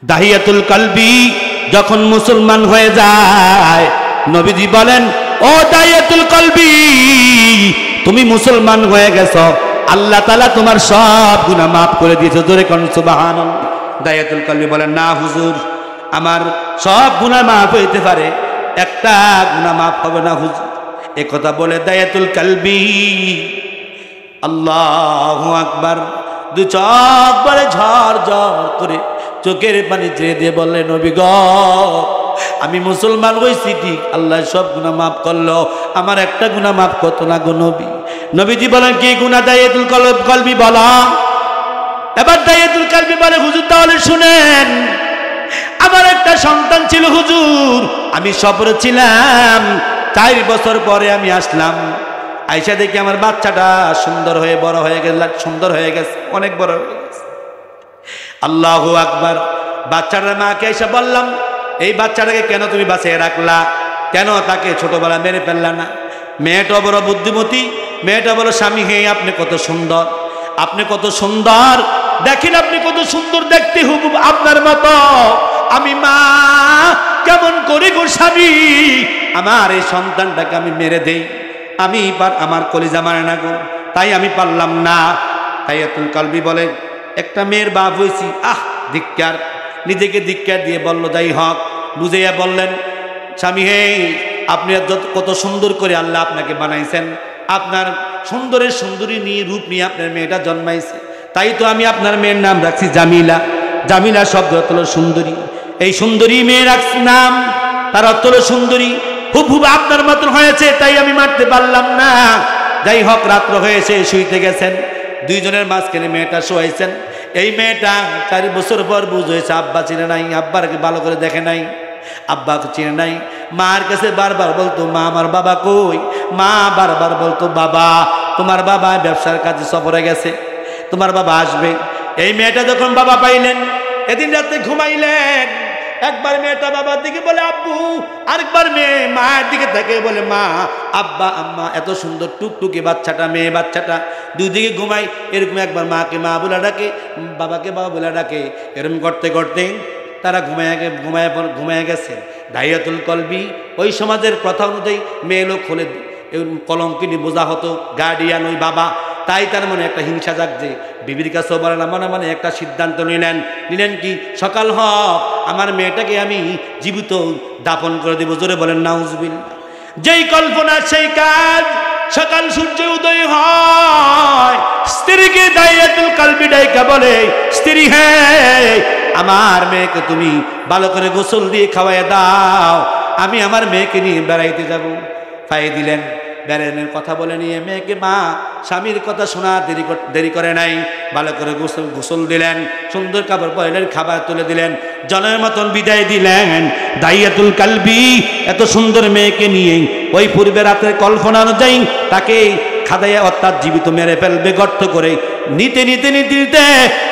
দাহিয়াতুল কলবি যখন মুসলমান হয়ে যায়, নবীজি বলেন, ও দাহিয়াতুল কলবি, তুমি মুসলমান হয়ে গেছো, আল্লাহ তাআলা তোমার সব গুনাহ মাফ করে দিয়েছে। জোরে কোন সুবহানাল্লাহ। দাহিয়াতুল কলবি বলেন, না হুজুর, আমার সব গুনাহ মাফ হইতে পারে, একটা গুনাহ মাফ হবে না হুজুর। এই কথা বলে দাহিয়াতুল কলবি আল্লাহু আকবার দু চোখ বলে ঝড় ঝড় করে চোখের পানি ছেড়ে দিয়ে বললেন, নবী গো, আমি মুসলমান হয়েছি ঠিক, আল্লাহ সব গুনাহ মাফ করলো, আমার একটা গুনাহ মাফ করতো না গো নবী। নবীজি বলেন, কি গুনাহ দাহিয়াতুল কলবি বলা? এবার দাহিয়াতুল কলবি বলে, হুজুর তাহলে শুনেন, আমার একটা সন্তান ছিল হুজুর, আমি সফরে ছিলাম, 4 বছর পরে আমি আসলাম, আইসা দেখি আমার বাচ্চাটা সুন্দর হয়ে বড় হয়ে গেল, সুন্দর হয়ে গেছে, অনেক বড় হয়ে গেছে। আল্লাহু আকবার। বাচ্চাটার মাকে এসে বললাম, এই বাচ্চাটাকে কেন তুমি বাঁচিয়ে রাখলা, কেন তাকে ছোটবেলা মেরে ফেললা না? মেয়েটা বড় বুদ্ধিমতী, মেয়েটা বড় স্বামী, হে আপনি কত সুন্দর, আপনি কত সুন্দর, দেখেন আপনি কত সুন্দর দেখতে, হুবহু আপনার মতো। আমি মা কেমন করে গো স্বামী, আমার এই সন্তানটাকে আমি মেরে দেই, আমি আমার কলিজা মানে না গো, তাই আমি পারলাম না। দাহিয়াতুল কলবি বলে, একটা মেয়ের বাপ হয়েছি, ধিক্কার, নিজেকে ধিক্কার দিয়ে বলল, যাই হক, বুঝাইয়া বললেন, স্বামী হে, আপনি কত সুন্দর করে আল্লাহ আপনাকে বানাইছেন, আপনার সুন্দরের সুন্দরী নিয়ে রূপ নিয়ে আপনার মেয়েটা জন্মাইছে, তাই তো আমি আপনার মেয়ের নাম রাখছি জামিলা। জামিলা শব্দ অর্থ হলো সুন্দরী, এই সুন্দরী মেয়ে রাখছি নাম, তার অর্থ হলো সুন্দরী, হুবহু আপনার মতন হয়েছে, তাই আমি মারতে পারলাম না। যাই হোক, রাত্র হয়েছে, শুইতে গেছেন, দুইজনের মাঝখানে মেয়েটা শোয়াইছেন। এই মেয়েটা 4 বছর পর বুঝ হয়েছে, আব্বা চিনে নাই, আব্বারকে ভালো করে দেখে নাই, আব্বাকে চিনে নাই। মার কাছে বারবার বলতো, মা আমার বাবা কই? মা বারবার বলতো, বাবা তোমার বাবা ব্যবসার কাজে সফরে গেছে, তোমার বাবা আসবে। এই মেয়েটা যখন বাবা পাইলেন, এদিন রাতে ঘুমাইলেন, একবার মেয়েটা বাবার দিকে বলে আব্বু, আরেকবার মেয়ে মায়ের দিকে তাকিয়ে বলে মা, আব্বা, আম্মা। এত সুন্দর টুকটুকি বাচ্চাটা, মেয়ে বাচ্চাটা, দুই দিকে ঘুমাই, এরকম একবার মাকে মা বলে ডাকে, বাবাকে বাবা বলে ডাকে, এরকম করতে করতে তারা ঘুমায় গেছে। দাহিয়াতুল কলবি ওই সমাজের প্রথা অনুযায়ী মেয়ে লোক হলে কলঙ্কিনী বোঝা হতো, গার্ডিয়ান ওই বাবা, তাই তার মনে একটা হিংসা জাগছে, বিবির কাছেও বলে না, মনে মনে একটা সিদ্ধান্ত নিলেন কি, সকাল হোক, আমার মেয়েটাকে আমি জীবিত দাফন করে দেব। জোরে বলেন নাউজুবিল্লাহ। যেই কল্পনা সেই কাজ। সকাল সূর্য উদয় হয়, স্ত্রীকে দাহিয়াতুল কলবি ডাইকা বলে, স্ত্রী হে, আমার মেয়েকে তুমি ভালো করে গোসল দিয়ে খাওয়াই দাও, আমি আমার মেয়েকে নিয়ে বেড়াইতে যাব। পাইয়ে দিলেন, বেড়ানোর কথা বলে নিয়ে মেয়েকে মা স্বামীর কথা শোনা দেরি করে নাই, ভালো করে গোসল দিলেন, সুন্দর কাপড় পরালেন, খাবার তুলে দিলেন, জনের মতন বিদায় দিলেন। দাহিয়াতুল কলবি এত সুন্দর মেয়েকে নিয়ে ওই পূর্বে রাতের কল্পনা অনুযায়ী তাকে খাদাইয়া অর্থাৎ জীবিত মেরে ফেলবে গর্ত করে, নিতে নিতে নিতে নিতে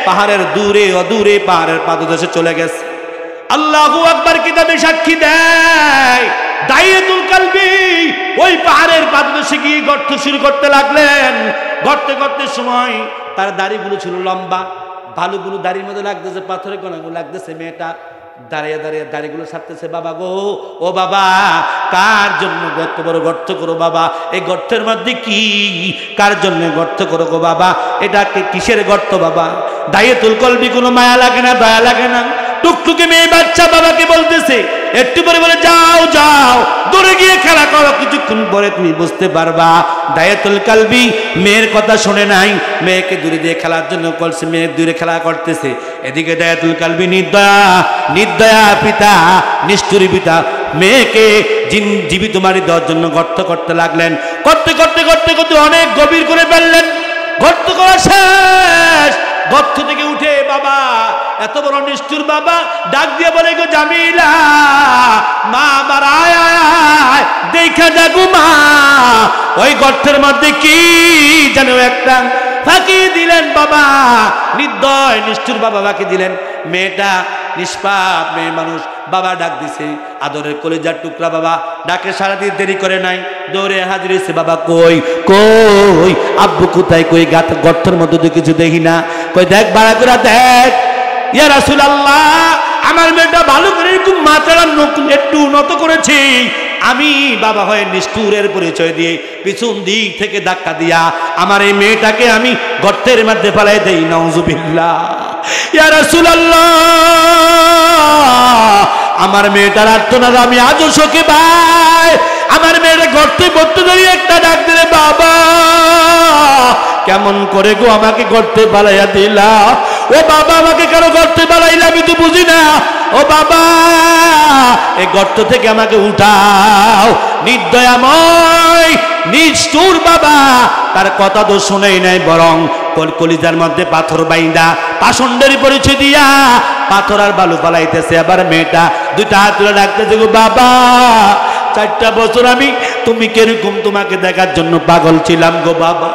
পাহাড়ের দূরে অদূরে পাহাড়ের পাদদেশে চলে গেছে। আল্লাহু আকবার কিতাবে সাক্ষী দেয়, দাহিয়াতুল কলবি ওই পাহাড়ের পাদদেশে গিয়ে গর্ত শুরু করতে লাগলেন। গর্তে করতে সময় তার দাড়িগুলো ছিল লম্বা, ভালুগুলো দাড়ির মধ্যে লাগতেছে, পাথরের কণাগুলো লাগতেছে। মেয়েটা দাঁড়িয়ে দাঁড়িয়ে দাড়িগুলো ছাড়তেছে, বাবা গো, ও বাবা, কার জন্য এত বড় গর্ত করো বাবা? এই গর্তের মধ্যে কি, কার জন্য গর্ত করো গো বাবা? এটা কিসের গর্ত বাবা? দাহিয়াতুল কলবি কোনো মায়া লাগে না, দয়া লাগে না। টুকটুকি মেয়ে বাচ্চা বাবাকে বলতেছে, একটু পরে বলে, যাও যাও, দূরে গিয়ে খেলা করো, কিছুক্ষণ পরে তুমি বুঝতে পারবা। দাহিয়াতুল কলবি মেয়ের কথা শুনে নাই, মেয়েকে দূরে দিয়ে খেলার জন্য বলছে, মেয়ে দূরে খেলা করতেছে। এদিকে দাহিয়াতুল কলবি নির্দয়া পিতা, নিষ্ঠুরী পিতা, মেয়েকে জীবিত মারি দেওয়ার জন্য গর্ত করতে লাগলেন। করতে করতে করতে করতে অনেক গভীর করে ফেললেন। গর্ত করা শেষ, গর্ত থেকে উঠে বাবা, এত বড় নিষ্ঠুর বাবা, ডাক দিয়ে বলে, গো জামিলা, মা আমার আয় আয়, দেখা যাগো মা, ওই গর্তের মধ্যে কি যেন একটা ফাঁকি দিলেন বাবা। নির্দয় নিষ্ঠুর বাবা ফাঁকি দিলেন। মেয়েটা নিষ্পাপ মেয়ে মানুষ, বাবা ডাক দিছে, আদরের কলিজার টুকরা বাবা, ডাকে সারা দিয়ে দেরি করে নাই, দৌড়ে হাজির হয়েছে। বাবা কই কই, আব্বু কোথায়? কই গর্তের মধ্যে তো কিছু দেখি না। কই দেখ, বাড়া করে দেখ। ইয়া রাসূলুল্লাহ, আঙ্গুলটা ভালো করে এরকম মাথাটা একটু নত করেছি, আমি বাবা হয়ে নিষ্ঠুরের পরিচয় দিয়ে পিছন দিক থেকে ধাক্কা দিয়া আমার এই মেয়েটাকে আমি গর্তের মধ্যে ফেলাই দেই। নাউজুবিল্লাহ। ইয়া রাসূলুল্লাহ, আমার মেয়েটার আর্তনাদ আমি আজও শোকে ভাই। আমার মেয়েটা গর্তে গর্তে ধরে একটা ডাক দিলে, বাবা কেমন করে গো আমাকে গর্তে পালাইয়া দিলা? ও বাবা, আমাকে কেন গর্তে পালাইলা আমি তো বুঝি না। ও বাবা, এই গর্ত থেকে আমাকে উঠাও। নির্দয়াময় নিষ্ঠুর বাবা তার কথা তো শুনেই নাই, বরং কলিজার মধ্যে পাথর বাইন্দা পাষণ্ডের পরিচয় দিয়া পাথর আর বালু পালাইতেছে। আবার মেয়েটা দুইটা হাত তুলে ডাকতেছে, গো বাবা 4টা বছর আমি তুমি কিরকম তোমাকে দেখার জন্য পাগল ছিলাম গো বাবা।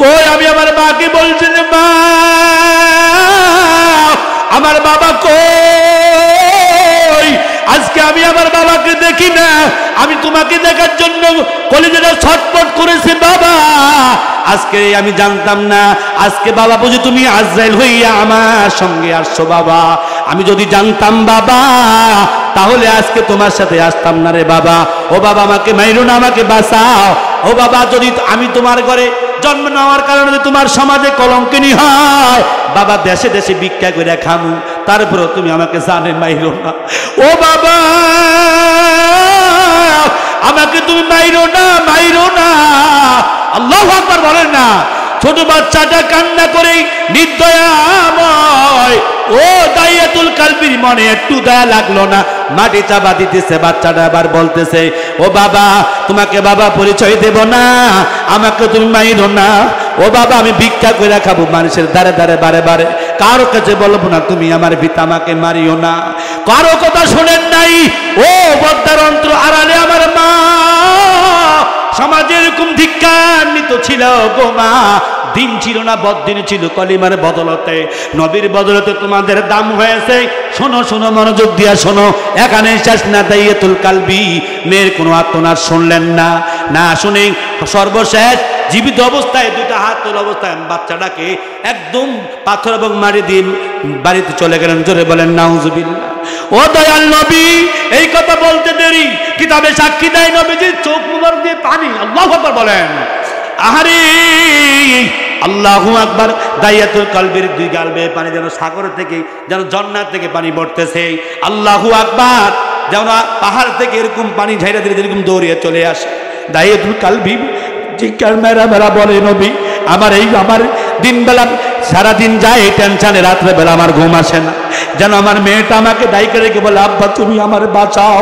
কই আমি আমার মাকে বলছি যে মা আমার বাবা কই? আজকে আমি আমার বাবাকে দেখি না, আমি তোমাকে দেখার জন্য কলিজাটা ছটফট করেছে বাবা। আজকে আমি জানতাম না, আজকে বাবা বুঝি তুমি আজরাইল হইয়া আমার সঙ্গে আসছো বাবা। আমি যদি জানতাম বাবা, তাহলে আজকে তোমার সাথে আসতাম না রে বাবা। ও বাবা, আমাকে মাইরো না, আমাকে বাঁচাও। ও বাবা, যদি আমি তোমার ঘরে জন্ম নেওয়ার কারণে তোমার সমাজে কলঙ্কিনী হয় বাবা, দেশে দেশে ভিক্ষা করে খামু, তারপরে তুমি আমাকে জানে মাইরো না। ও বাবা, আমাকে তুমি মাইরো না, মাইরো না। আল্লাহু আকবার বলেন না। ছোট বাচ্চাটা কান্না করে নির্দয়াময় ও দাইয়াতুল কালবির মনে একটু দয়া লাগলো না, মাটি চাপা দিতেছে। বাচ্চাটা আবার বলতেছে, ও বাবা তোমাকে বাবা পরিচয় দেব না, আমাকে তুমি মাইরো না। ও বাবা, আমি ভিক্ষা করে খাবো মানুষের দ্বারে দ্বারে বারে বারে, কারো কাছে বলবো না তুমি আমার পিতা, আমাকে মারিও না। কারো কথা শোনেন নাই। ও পর্দার অন্তর আড়ালে আমার মা সমাজে এরকম ধিক্কান্বিত ছিল গো মা। দিন ছিল না, বদ্দিন ছিল। কলিমার বদলতে, নবীর বদলতে তোমাদের দাম হয়েছে। শোনো শোনো, মনোযোগ দিয়া শোনো। এখানে শেষ না। দাইয়াতুল কালবি মেয়ের কোনো আত্মনাদ শুনলেন না, না শুনে সর্বশেষ জীবিত অবস্থায় দুইটা হাত তোলা অবস্থায় বাচ্চাটাকে একদম পাথর এবং মারি দিয়ে বাড়িতে চলে গেলেন। জোরে বলেন নাউজুবিল্লাহ। ও দয়াল নবী, এই কথা বলতে দেরি, কিতাবে সাক্ষী দেয় নবীজির চোখ মুবারক দিয়ে পানি। আল্লাহু আকবার বলেন। আহারে আল্লাহু আকবার। দাইয়াতুল কালবির দুই গাল বেয়ে পানি যেন সাগর থেকে, যেন জান্নাত থেকে পানি পড়তেছে। আল্লাহু আকবার। যেন পাহাড় থেকে এরকম পানি ঝাইরা দিলে যেরকম দৌড়িয়ে চলে আসে। দাইয়াতুল কালবি চিৎকার মেরা মেরা বলে, নবী আমার দিনবেলা সারাদিন যায় এই টেনশনে, রাত্রেবেলা আমার ঘুম আসে না। যেন আমার মেয়েটা আমাকে দায়িত্ব রেখে বলে, আব্বা তুমি আমার বাঁচাও।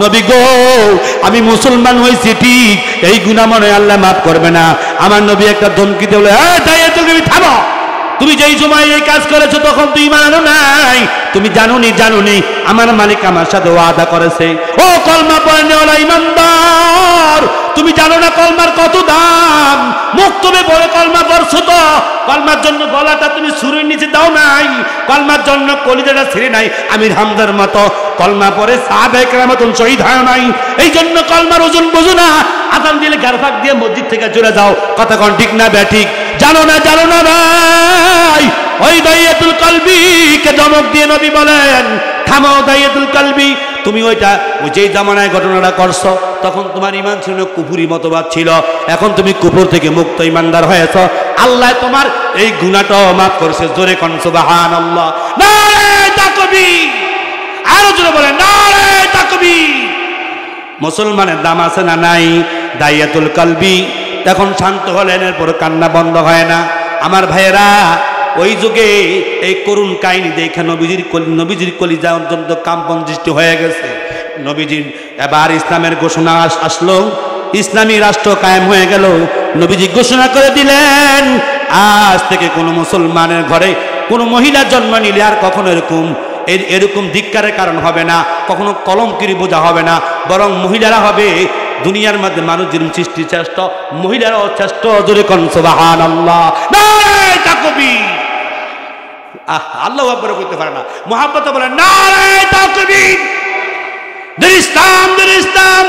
নবী গো, আমি মুসলমান হয়েছি ঠিক, এই গুনাহ মনে আল্লাহ মাফ করবে না। আমার নবী একটা ধমকি দিলে, তুমি থামো, তুমি যেই সময় এই কাজ করেছো তখন তুই মানো নাই। তুমি জানুনি আমার মালিক আমার সাথে ওয়াদা করেছে। ও কলমা পড়ে নেওয়ালা ইমানদার, তুমি জানো না কলমার কত দাম? মুখ তুমি বলে কলমা পড়ছো তো, কলমার জন্য গলাটা তুমি ছুরির নিচে দাও নাই, কলমার জন্য কলিজাটা ছিঁড়ে নাই। আমির হামদার মতো কলমা পরে সাহাবায়ে কেরামের মতন শহীদ হয় নাই। এই জন্য কলমার ওজন বোঝো না। আযান দিলে গারফাক দিয়ে মসজিদ থেকে চলে যাও। কথা কোন ঠিক না ব্যাঠিক? জানো না ভাই। ওই দাইয়াতুল কালবিকে ধমক দিয়ে নবী বলেন, থামো দাইয়াতুল কালবি, তুমি ওই যেই জামানায় ঘটনাটা করছো তখন তোমার ঈমান ছিল কুফরি মতবাদ ছিল, এখন তুমি কুফর থেকে মুক্ত ঈমানদার হয়েছো। আল্লাহ তোমার এই গুনাহটাও মাফ করেছে। জোরে কোন সুবহানাল্লাহ। নারে তাকবীর। আরো জোরে বলেন নারে তাকবীর। মুসলমানের দাম আছে না নাই? দাইয়াতুল কালবি তখন শান্ত হলেন, এরপর কান্না বন্ধ হয় না। আমার ভাইয়েরা, ওই যুগে এই করুণ কাহিনী দেখে নবীজির কলিজা অত্যন্ত কাম্পন সৃষ্টি হয়ে গেছে। নবীজির এবার ইসলামের ঘোষণা আসলো, ইসলামী রাষ্ট্র কায়েম হয়ে গেল। নবীজি ঘোষণা করে দিলেন, আজ থেকে কোনো মুসলমানের ঘরে কোনো মহিলা জন্ম নিলে আর কখনো এরকম ধিক্কারের কারণ হবে না, কখনো কলঙ্কির বোঝা হবে না, বরং মহিলারা হবে দুনিয়ার মধ্যে মানুষ যেরকম সৃষ্টি শ্রেষ্ঠ, মহিলারাও শ্রেষ্ঠ। জোরে কোন সুবহানাল্লাহ। নারে তাকবীর। আল্লাহু আকবার করতে পারে না, মুহাব্বত বলেন নারে তাকবীর। দিন ইসলাম, দিন ইসলাম।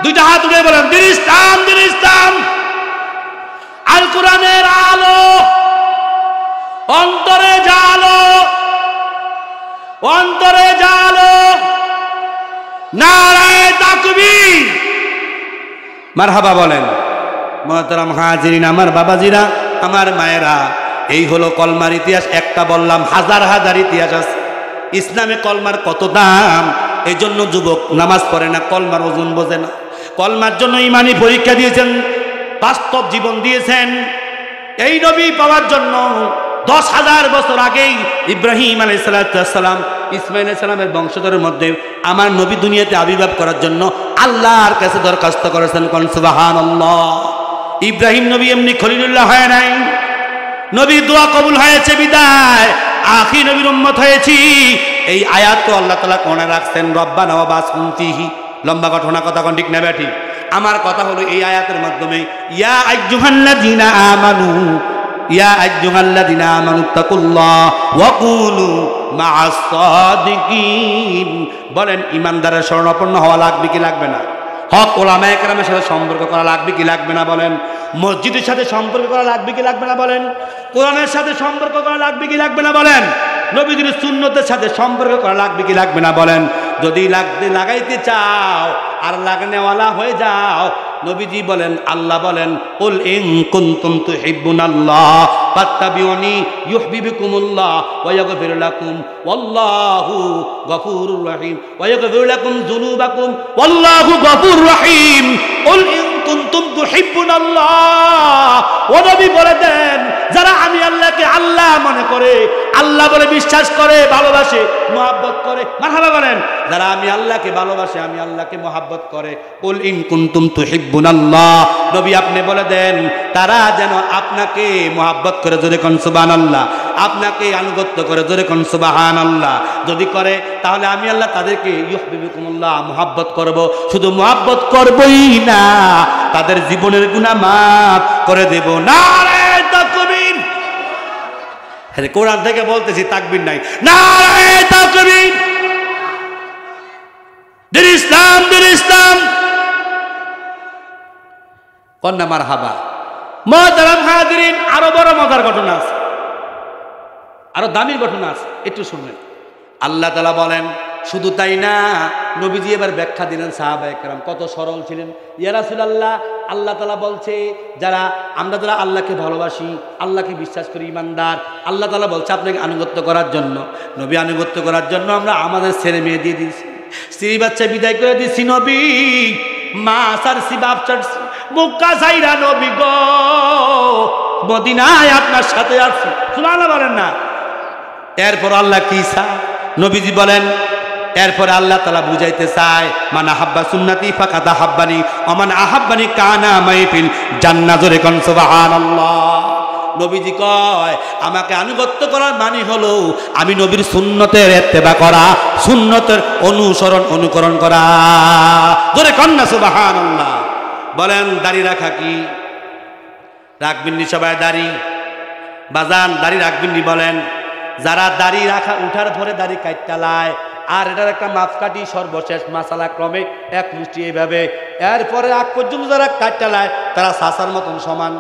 দুইটা হাত উঠে বলেন দিন ইসলাম, দিন ইসলাম। আল কোরআনের আলো অন্তরে জালো, অন্তরে জালো নারায়ে তাকবীর মারহাবা বলেন। মুহতারাম হাজিরিন, আমার বাবাজিরা, আমার মায়েরা, এই হলো কলমার ইতিহাস। একটা বললাম, হাজার হাজার ইতিহাস আছে। ইসলামে কলমার কত দাম, এই জন্য যুবক নামাজ পড়ে না, কলমার ওজন বোঝে না। কলমার জন্য ইমানি পরীক্ষা দিয়েছেন, বাস্তব জীবন দিয়েছেন। এই নবী পাওয়ার জন্য 10,000 বছর আগেই ইব্রাহিম আলাইহিস সালাম, ইসমাইল আলাইহিস সালামের বংশধরের মধ্যে আমার নবী দুনিয়াতে আবির্ভাব করার জন্য আল্লাহর কাছে দরখাস্ত করেছেন। কোন সুবহানাল্লাহ। ইব্রাহিম নবী এমনি খলিলুল্লাহ হয় নাই, নবীর দোয়া কবুল হয়েছে বিদায় আখির নবীর উম্মত হয়েছি। এই আয়াত তো আল্লাহ তাআলা কোরআনে রাখছেন, রব্বানা ওয়া বাসুম ফিহি। লম্বা ঘটনা, কথা কোন ঠিক না ব্যাঠি? আমার কথা হলো এই আয়াতের মাধ্যমে ইয়া আইয়ুহাল্লাযীনা আমানু, ইয়া আইয়ুহাল্লাযীনা আমানু তাকুল্লাহ ওয়া কুনু মা'আস সাদিকিন। বলেন, ইমানদারের শরণাপন্ন হওয়া লাগবে কি লাগবে না? হক ওলামায়ে কেরামের সাথে সম্পর্ক করা লাগবে কি লাগবে না? বলেন, মসজিদের সাথে সম্পর্ক করা লাগবে কি লাগবে না? বলেন, কোরআনের সাথে সম্পর্ক করা লাগবে কি লাগবে না? বলেন, নবীদের সুন্নতের সাথে সম্পর্ক করা লাগবে কি লাগবে না? বলেন, যদি লাগাইতে চাও আর লাগানেওয়ালা হয়ে যাও, নবীজি বলেন, আল্লাহ বলেন, কুল ইন কুনতুম তুহিব্বুনাল্লাহ ফাত্তাবিউনি ইউহিব্বুকুমুল্লাহ ওয়া ইয়াগফির লাকুম ওয়াল্লাহু গফুরুর রহিম ওয়া ইয়াগফির লাকুম যুনুবাকুম ওয়াল্লাহু গফুরুর রহিম। কুল ইন কুনতুম তুহিব্বুনাল্লাহ, ও নবী বলে দেন, যারা আমি আল্লাহকে আল্লাহ মনে করে, আল্লাহ বলে বিশ্বাস করে, ভালোবাসে, মহব্বত করে, মারহাবা বলেন, যারা আমি আল্লাহকে ভালোবাসে, আমি আল্লাহকে মহব্বত করে, কুল ইন কুনতুম তুহিব্বুনাল্লাহ, নবী আপনি বলে দেন, তারা যেন আপনাকে মহব্বত করে, জোরে কোন সুবহানাল্লাহ, আপনাকে আনুগত্য করে, জোরে কোন সুবহানাল্লাহ। যদি করে তাহলে আমি আল্লাহ তাদেরকে ইউহিব্বুকুমুল্লাহ মহব্বত করব। শুধু মহব্বত করবই না, তাদের জীবনের গুনাহ মাফ করে দেব। নারায়ে তাকবীর। আরে কোরআন থেকে বলতেছি, তাকবীর নাই। নারায়ে তাকবীর। দিন ইসলাম, দিন ইসলাম। কন্যা মারহাবা। মুহতারাম হাজিরিন, আরো বড় মজার ঘটনা আছে, আরো দামি ঘটনা আছে, একটু শুনবেন। আল্লাহ তাআলা বলেন, শুধু তাই না, নবীজি এবার ব্যাখ্যা দিলেন। সাহাবায়ে কেরাম কত সরল ছিলেন। ইয়া রাসূলুল্লাহ, আল্লাহ তাআলা বলছে, যারা আল্লাহকে ভালোবাসি, আল্লাহকে বিশ্বাস করি, ইমানদার, আল্লাহ তাআলা বলছে আপনাকে আনুগত্য করার জন্য, নবী আনুগত্য করার জন্য আমরা আমাদের ছেলে মেয়ে দিয়ে দিয়েছি, স্ত্রী বাচ্চা বিদায় করে দিয়েছি। নবী মা সারসি, বাপ সারসি, মক্কা যাইরা নবী গো, মদিনায় আপনার সাথে আছি। সুবহানাল্লাহ বলেন না? এরপর আল্লাহ কি চায়? নবীজি বলেন, এরপরে আল্লাহ তাআলা বুঝাইতে চায়, মান আহাব্বা সুন্নতি ফাকাদ আহাব্বানি ওয়া মান আহাব্বানি কানা মাই ফিল জান্নাহ। জোরে কোন সুবহানাল্লাহ। নবীজি কয়, আমাকে আনুগত্য করার মানে হলো আমি নবীর সুন্নতের ইত্তেবা করা, সুন্নতের অনুকরণ করা। জোরে কোন না সুবহানাল্লাহ। বলেন, দাড়ি রাখা কি রাখবেন নি? সবাই দাড়ি বাজান, দাড়ি রাখবেন নি? বলেন, যারা দাড়ি রাখা উঠার পরে দাড়ি কাটতালায়, আর এটার একটা মাপকাঠি সর্বশেষ মাসালা ক্রমে এক মুষ্টি এইভাবে, এরপরে আগ পর্যন্ত যারা কাটতালায় তারা সাসার মতন সমান।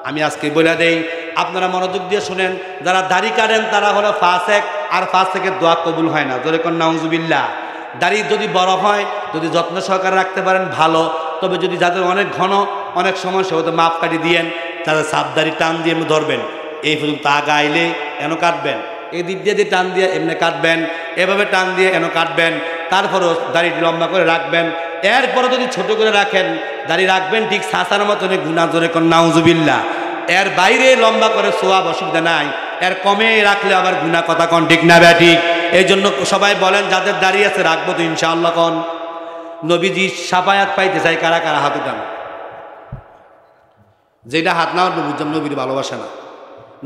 আমি আজকে বলে দেই, আপনারা মনোযোগ দিয়ে শুনেন, যারা দাড়ি কাটেন তারা হলো ফাসেক, আর ফাসেকের দোয়া কবুল হয় না। জোরে কোন নাউজুবিল্লাহ। দাড়ি যদি বড় হয়, যদি যত্ন সহকারে রাখতে পারেন ভালো, তবে যদি যাদের অনেক ঘন, অনেক সমস্যা হতো, মাপকাঠি দিয়েন, তাদের সাপ দাড়ি টান দিয়ে ধরবেন, এই পর্যন্ত আগা আইলে এন কাটবেন, এই দিক দিয়ে টান দিয়ে এমনি কাটবেন, এভাবে টান দিয়ে এন কাটবেন, তারপরও দাড়ি লম্বা করে রাখবেন। এরপরে যদি ছোট করে রাখেন, দাড়ি রাখবেন ঠিক সাসার মতনে, গুনাহ। জোরে কোন নাউজুবিল্লাহ। এর বাইরে লম্বা করে সোয়াব, অসুবিধা নাই, এর কমে রাখলে আবার গুনাহ। কথা কোন ঠিক না ব্যাঠিক? এই জন্য সবাই বলেন, যাদের দাড়ি আছে রাখবো তো ইনশাআল্লাহ। কোন নবীজি শাফায়াত পাইতে চাই, কারা কারা হাত উঠান। যেটা হাত না উঠলে বুঝলাম নবীর ভালোবাসে না।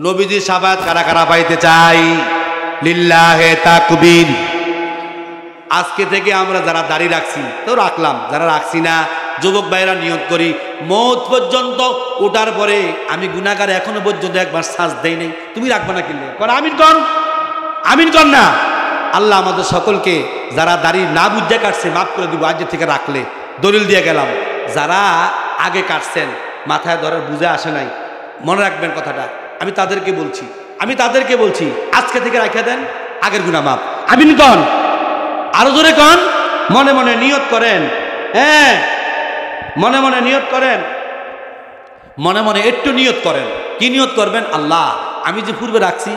নবীজি শাফায়াত কারা কারা পাইতে চাই? লিল্লাহে তাকবীর। আজকে থেকে আমরা যারা দাড়ি রাখছি তো রাখলাম, যারা রাখছি না, যুবক ভাইরা নিয়ত করি, মৌত পর্যন্ত ওঠার পরে আমি গুনাহগার, এখনো পর্যন্ত একবার শ্বাস দেই নাই, তুমি রাখবে না কিনলে কর, আমিন কর, আমিন কর না। আল্লাহ আমাদের সকলকে যারা দাড়ি না বুঝে কাটছে মাফ করে দিব, আজ থেকে রাখলে। দলিল দিয়ে গেলাম, যারা আগে কাটছেন মাথায় ধরার বুঝে আসে নাই, মনে রাখবেন কথাটা। আমি তাদেরকে বলছি, আজকে থেকে রাখে দেন, আগের গুনাহ মাফ। আমিন কন, আরো জোরে কন, মনে মনে নিয়ত করেন। হ্যাঁ, মনে মনে নিয়ত করেন, মনে মনে একটু নিয়ত করেন। কি নিয়ত করবেন? আল্লাহ, আমি যে পূর্বে রাখছি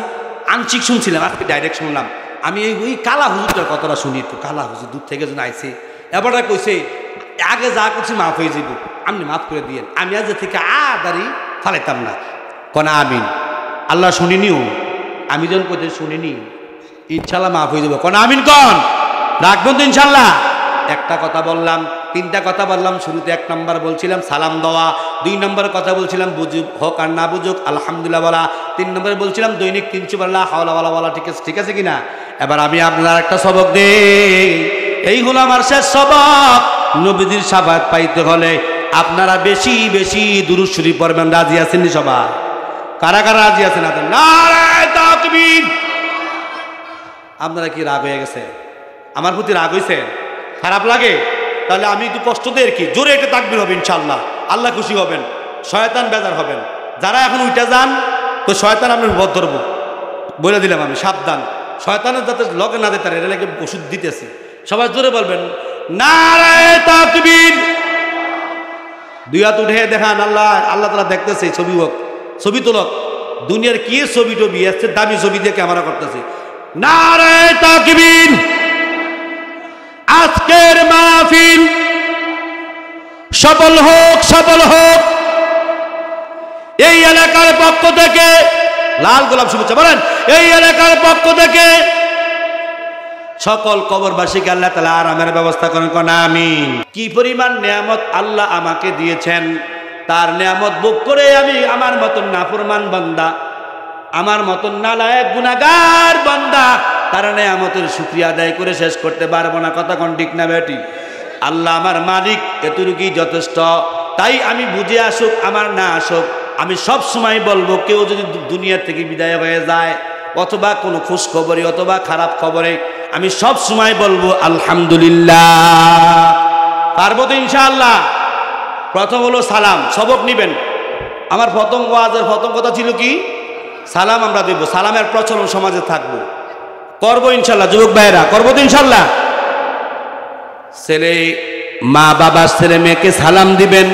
আংশিক শুনছিলাম, আজকে ডাইরেক্ট শুনলাম। আমি ওই কালা হুজুরটার কথাটা শুনি, একটু কালা হুজুর দূর থেকে যেন আইছে, এবারটা কইছে আগে যা করছি মাফ হয়ে যাব, আপনি মাফ করে দিয়েন, আমি আজ থেকে দাড়ি ফালাইতাম না। কন আমিন। আল্লাহ শুনিনিও, আমি যখন কোথায় শুনিনি, ইনশাল্লাহ মাফ হয়ে যাবো। কন আমিন কন, রাখবেন তো ইনশাল্লাহ। একটা কথা বললাম, তিনটা কথা বললাম। শুরুতে 1 নম্বর বলছিলাম সালাম দেওয়া, 2 নম্বর কথা বলছিলাম বুঝুক হোক আর না বুঝুক আলহামদুলিল্লাহ বলা, 3 নম্বরে বলছিলাম দৈনিক 300 বার লা হাওলা ওয়ালা বলা। ঠিক আছে, ঠিক আছে কিনা? এবার আমি আপনার একটা সবক দেই, এই হলো আমার শেষ সবক। নবীজির শাফাত পাইতে হলে আপনারা বেশি বেশি দুরূদ শরীফ পড়বেন। রাজি আছেন নি সবাই? কারা কারা রাজি আছেন? নারায়ে তাকবীর। আপনারা কি রাগ হয়ে গেছে? আমার প্রতি রাগ হয়েছে? খারাপ লাগে? তাহলে আমি একটু কষ্ট দেই কি, জোরে একটা তাকবীর হবে ইনশাআল্লাহ, আল্লাহ খুশি হবেন, শয়তান বেজার হবেন। যারা এখন উঠে যান তো শয়তান আপনার বিপদ ধরবো, বলে দিলাম আমি, সাবধান। শয়তানের যাতে লগে না দিতে এটা লাগে ওষুধ দিতেছি। সবাই জোরে বলবেন নারায়ে তাকবীর। 2 হাত উঠে দেখান, আল্লাহ আল্লাহ তাআলা দেখতেছে। ছবি হোক, ছবি তোলক, দুনিয়ার কি ছবি টবি আসছে, দামি ছবি দিয়ে ক্যামেরা করতেছে। নারায়ে তাকবীর। আজকের মাহফিল সফল হোক, সফল হোক। এই এলাকার পক্ষ থেকে লাল গোলাপ শুভেচ্ছা বলেন, এই এলাকার পক্ষ থেকে সকল কবরবাসীকে আল্লাহ তাআলা আরামের ব্যবস্থা করেন। কোন আমিন। কি পরিমাণ নিয়ামত আল্লাহ আমাকে দিয়েছেন, তার নিয়ামত ভোগ করে আমি আমার মতন নাফরমান বান্দা, আমার মতন নালায়েক গুনাহগার বান্দা, তার নিয়ামতের শুকরিয়া আদায় করে শেষ করতে পারবো না। কথা কোন ঠিক না বেটি? আল্লাহ আমার মালিক, এতটুকুই যথেষ্ট। তাই আমি বুঝে আসুক আমার না আসুক, আমি সব সময় বলবো, কেউ যদি দুনিয়া থেকে বিদায় হয়ে যায় অথবা কোনো খুশ খবরে অথবা খারাপ খবরে, আমি সব সময় বলবো আলহামদুলিল্লাহ। পারবো তো ইনশাআল্লাহ? প্রথম হলো সালাম, সবক নিবেন। আমার প্রথম ওয়াজের প্রথম কথা ছিল কি? সালাম আমরা দেব, সালামের প্রচলন সমাজে থাকবো, করবো ইনশাল্লাহ। যুবক ভাইয়েরা, করবো তো ইনশাল্লাহ। ছেলে মা বাবা ছেলে মেয়েকে সালাম দিবেন,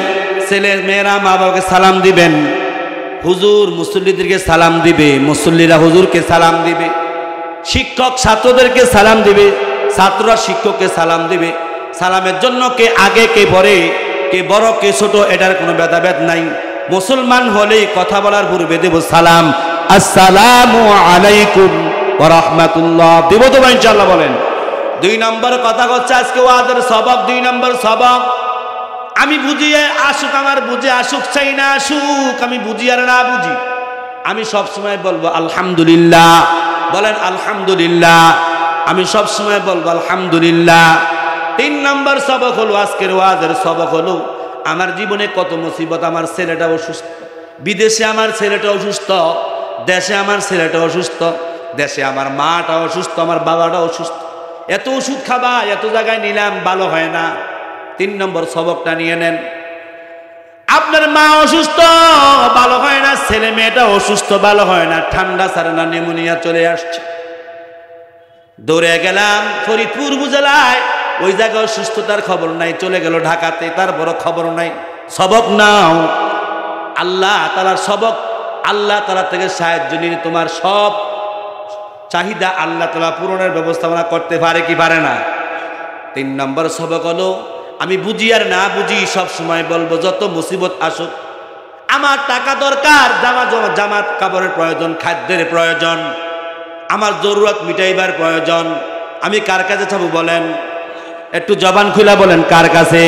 ছেলে মেয়েরা মা বাবাকে সালাম দিবেন, হুজুর মুসল্লিদেরকে সালাম দিবে, মুসল্লিরা হুজুরকে সালাম দিবে, শিক্ষক ছাত্রদেরকে সালাম দিবে, ছাত্ররা শিক্ষককে সালাম দিবে। সালামের জন্য কে আগে কে পরে, কে বড় কে ছোট, এটার কোনো ভেদাভেদ নাই। মুসলমান হলেই কথা বলার পূর্বে দেব সালাম, আসসালামু আলাইকুম ওয়া রাহমাতুল্লাহ। দেব তো ভাই ইনশাআল্লাহ? বলেন। 2 নম্বর কথা হচ্ছে আজকে ওয়াজের সবক। 2 নম্বর সবক, আমি বুঝিয়ে আসুক, আমার বুঝে আসুক, চাই না আসুক, আমি বুঝি আর না বুঝি, আমি সব সময় বলবো আলহামদুলিল্লাহ। বলেন আলহামদুলিল্লাহ। আমি সব সময় বলবো আলহামদুলিল্লাহ। 3 নম্বর সবক হলো আজকের ওয়াজের সবক হলো, আমার জীবনে কত মুসিবত। আমার ছেলেটা অসুস্থ, বিদেশে আমার ছেলেটা অসুস্থ, দেশে আমার ছেলেটা অসুস্থ, দেশে আমার মাটা অসুস্থ, আমার বাবাটা অসুস্থ। এত ওষুধ খাবা, এত জায়গায় নিলাম, ভালো হয় না। 3 নম্বর সবকটা নিয়ে নেন। আপনার মা অসুস্থ, ভালো হয় না, ছেলে মেয়েটা অসুস্থ, ভালো হয় না, ঠান্ডা ছাড়ে না, নিউমোনিয়া চলে আসছে। দৌড়ে গেলাম ফরিদপুর উপজেলায়, ওই জায়গায় অসুস্থতার খবর নাই, চলে গেল ঢাকাতে, তার বড় খবর নাই। সবক নাও, আল্লাহ তাআলার সবক। আল্লাহ তাআলা থেকে সাহায্য নিয়ে তোমার সব চাহিদা আল্লাহ তাআলা পূরণের ব্যবস্থাপনা করতে পারে কি পারে না? 3 নম্বর সবক হলো, আমি বুঝি আর না বুঝি সব সময় বলবো, যত মুসিবত আসুক, আমার টাকা দরকার, জামাত কাপড়ের প্রয়োজন, খাদ্যের প্রয়োজন, আমার জরুরত মিটাইবার প্রয়োজন, আমি কার কাছে চাবো বলেন? একটু জবান খুলা বলেন, কার কাছে?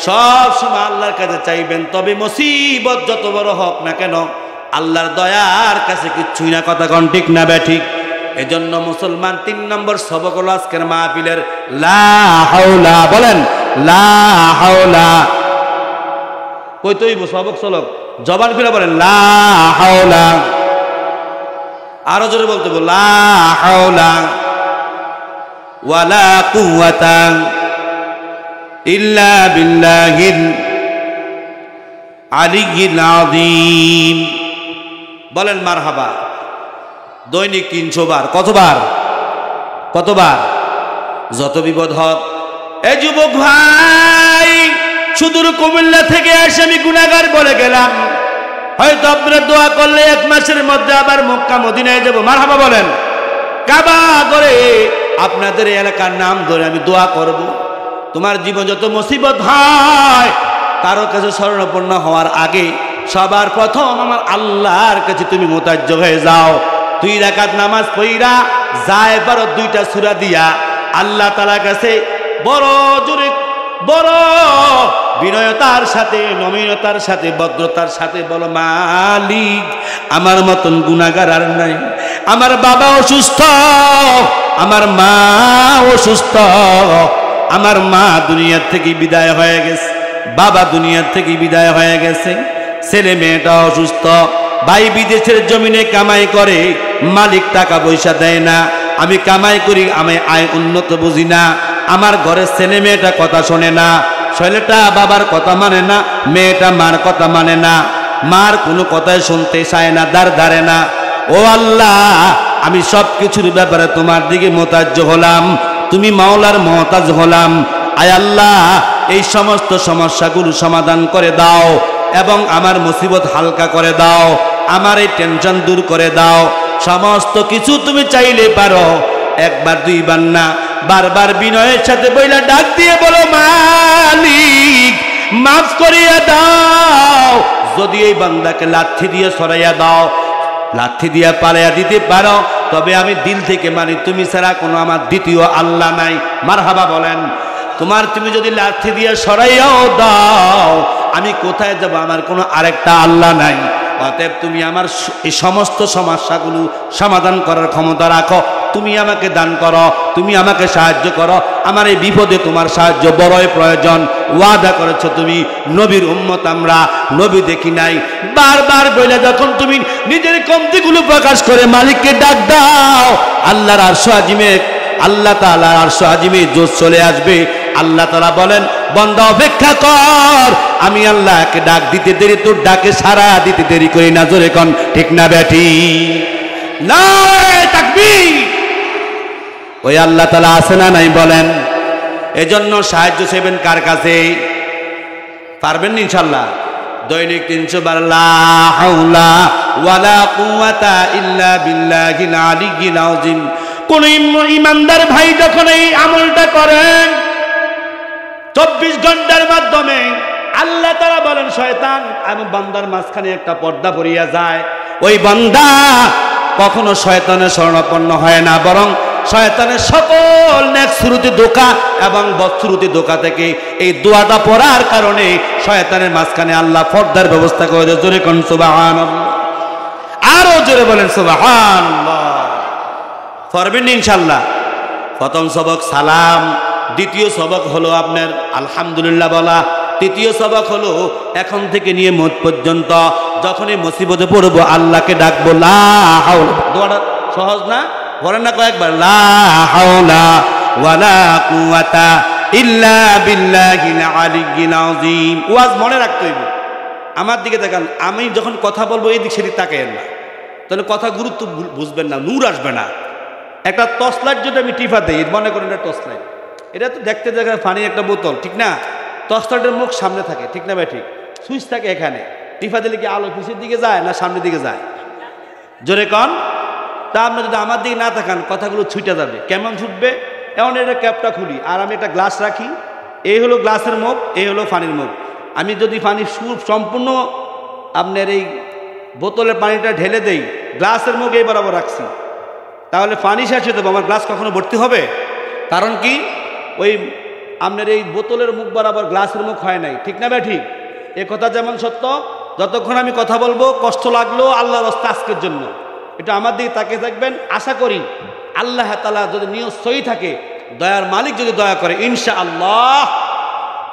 সব সময় আল্লাহর কাছে চাইবেন। তবে মুসিবত যত বড় হোক না কেন, আল্লাহর দয়ার কাছে কিচ্ছুই না। কথা কোন ঠিক না ব্যাঠিক? এজন্য মুসলমান 3 নম্বর সবক হলো আজকের মাহফিলের লা হাওলা। বলেন লা হাওলা। কই তৈব সবক চলক, জবান খুলে বলেন লা হাওলা। আরো জোরে বলতে বল, লা হাওলা ওয়ালা কুওয়াতা ইল্লা বিল্লাহিল আলিয়্যিল আযীম। বলেন মারহাবা। দৈনিক 300 বার। কতবার? কতবার? যত বিপদ হোক। এই যুবক ভাই, সুদূর কুমিল্লা থেকে এসে আমি গুনাহগার বলে গেলাম, হয়তো আপনারা দোয়া করলে 1 মাসের মধ্যে আবার মক্কা মদিনায় যাব। মারহাবা বলেন। কাবা করে আপনাদের এলাকার নাম ধরে আমি দোয়া করব। তোমার জীবন যত মুসিবত হয়, কারো কাছে শরণাপন্ন হওয়ার আগে সবার প্রথম আমার আল্লাহর কাছে তুমি মোতাজ্জ হয়ে যাও। 2 রাকাত নামাজ পড়া যায় পারো 2টা সূরা দিয়া আল্লাহ তাআলার কাছে বড় জোরে, বড় বিনয়তার সাথে, নমনীয়তার সাথে, ভদ্রতার সাথে বলো, মালিক আমার মতন গুনাহগার আর নাই। আমার বাবা অসুস্থ, আমার মা অসুস্থ, আমার মা দুনিয়ার থেকে বিদায় হয়ে গেছে, বাবা দুনিয়ার থেকে বিদায় হয়ে গেছে, ছেলে মেয়েটা অসুস্থ, ভাই বিদেশের জমিনে কামাই করে, মালিক টাকা পয়সা দেয় না, আমি কামাই করি, আমি আয় উন্নত বুঝি না, আমার ঘরের ছেলে মেয়েটা কথা শোনে না, ছেলেটা বাবার কথা মানে না, মেয়েটা মার কথা মানে না, মার কোনো কথাই শুনতে চায় না, দাঁড় ধারে না। ও আল্লাহ, আমি সব কিছুর ব্যাপারে তোমার দিকে মোতাজ্জ হলাম, তুমি মাওলার মহতাজ হলাম। আয় আল্লাহ, এই সমস্ত সমস্যাগুলো সমাধান করে দাও এবং আমার মুসিবত হালকা করে দাও, আমার এই টেনশন দূর করে দাও। সমস্ত কিছু তুমি চাইলে পারো, একবার 2 বার না, বারবার বিনয়ের সাথে বইলা ডাক দিয়ে বলো, মালিক মাফ করিয়া দাও। যদি এই বান্দাকে লাঠি দিয়ে সরাইয়া দাও, লাঠি দিয়ে পালাইয়া দিতে পারো, তবে আমি দিল থেকে মানি তুমি ছাড়া কোনো আমার দ্বিতীয় আল্লাহ নাই। মারহাবা বলেন। তুমি যদি লাঠি দিয়ে সরাইয়াও দাও, আমি কোথায় যাব? আমার কোনো আরেকটা আল্লাহ নাই। অতএব তুমি আমার এই সমস্ত সমস্যাগুলো সমাধান করার ক্ষমতা রাখো, তুমি আমাকে দান করো, তুমি আমাকে সাহায্য করো। আমার এই বিপদে তোমার সাহায্য বড়ই প্রয়োজন। ওয়াদা করেছো তুমি, নবীর উম্মত আমরা, নবী দেখি নাই। বারবার বলে যখন তুমি নিজের কমতিগুলো প্রকাশ করে মালিককে ডাক দাও, আল্লাহর আরশ আজিমে, আল্লাহ তাআলার আরশ আজিমে জোশ চলে আসবে। আল্লাহ তাআলা বলেন, বান্দা অপেক্ষা কর, আমি আল্লাহকে ডাক দিতে দেরি, তোর ডাকে সাড়া দিতে দেরি করি না। জোরে কোন ঠিক না বেঠি? নারে তাকবীর। ওই আল্লাহ তাআলা আছে না নাই বলেন? এজন্য সাহায্য চাইবেন কার কাছে? পারবেন না ইনশাআল্লাহ? দৈনিক 300 বার লা হাওলা ওয়ালা কুওয়াতা ইল্লা বিল্লাহিল আলিয়্যিল আযীম। কোন ইমানদার ভাই যখন এই আমলটা করেন 24 ঘন্টার মাধ্যমে, আল্লাহ তাআলা বলেন শয়তান এবং বান্দার মাঝখানে একটা পর্দা পড়িয়া যায়। ওই বান্দা কখনো শয়তানের শরণাপন্ন হয় না, বরং শয়তানের সকল নেক শুরুতে ধোঁকা এবং বদশুরুতে ধোঁকা থেকে এই দোয়াটা পড়ার কারণে শয়তানের মাঝখানে আল্লাহ পর্দার ব্যবস্থা করে দেয়। জোরে কোন সুবহানাল্লাহ। আরো জোরে বলেন সুবহানাল্লাহ। পড়বেন ইনশাআল্লাহ। প্রথম সবক সালাম, দ্বিতীয় সবক হলো আপনার আলহামদুলিল্লাহ বলা, তৃতীয় সবক হলো এখন থেকে নিয়ে মত পর্যন্ত যখনই মুসিবতে পড়বো আল্লাহকে ডাকবো, লা হাওলা। দোয়াটা সহজ না? বলেন না কয়েকবার, লা হাওলা ওয়ালা কুওয়াতা ইল্লা বিল্লাহিল আলিয়্যিল আযীম। ওয়াজ মনে রাখতে হইব। আমার দিকে তাকান, আমি যখন কথা বলবো এই দিক সেদিক তাকাইয়েন না, তাহলে কথা গুরুত্ব বুঝবেন না, নূর আসবে না। একটা টর্চ লাইট যদি আমি টিফা দিই, মনে করেন এটা টর্চ লাইট, এটা তো দেখতে দেখেন পানির একটা বোতল, ঠিক না? টর্চ লাইটের মুখ সামনে থাকে, ঠিক না ভাই? ঠিক। সুইচ থাকে এখানে, টিফা দিলে কি আলো পিছের দিকে যায় না সামনের দিকে যায়? জোরে কন। তা আপনি যদি আমার দিকে না তাকান কথাগুলো ছুটে যাবে। কেমন ছুটবে? এমন এটা ক্যাপটা খুলি আর আমি একটা গ্লাস রাখি, এই হলো গ্লাসের মুখ, এই হলো পানির মুখ। আমি যদি পানির সম্পূর্ণ আপনার এই বোতলের পানিটা ঢেলে দেই, গ্লাসের মুখ এই বরাবর রাখছি, তাহলে পানি শেষ হয়ে যাবে, আমার গ্লাস কখনো ভর্তি হবে? কারণ কি? ওই আপনার এই বোতলের মুখ বরাবর গ্লাসের মুখ হয় নাই, ঠিক না ভাই? ঠিক। এ কথা যেমন সত্য, যতক্ষণ আমি কথা বলবো কষ্ট লাগলেও আল্লাহর রাস্তা আজকের জন্য, এটা আমার দিকে তাকিয়ে থাকবেন। আশা করি আল্লাহ তাআলা যদি নিয়ত সহি থাকে, দয়ার মালিক যদি দয়া করে, ইনশাআল্লাহ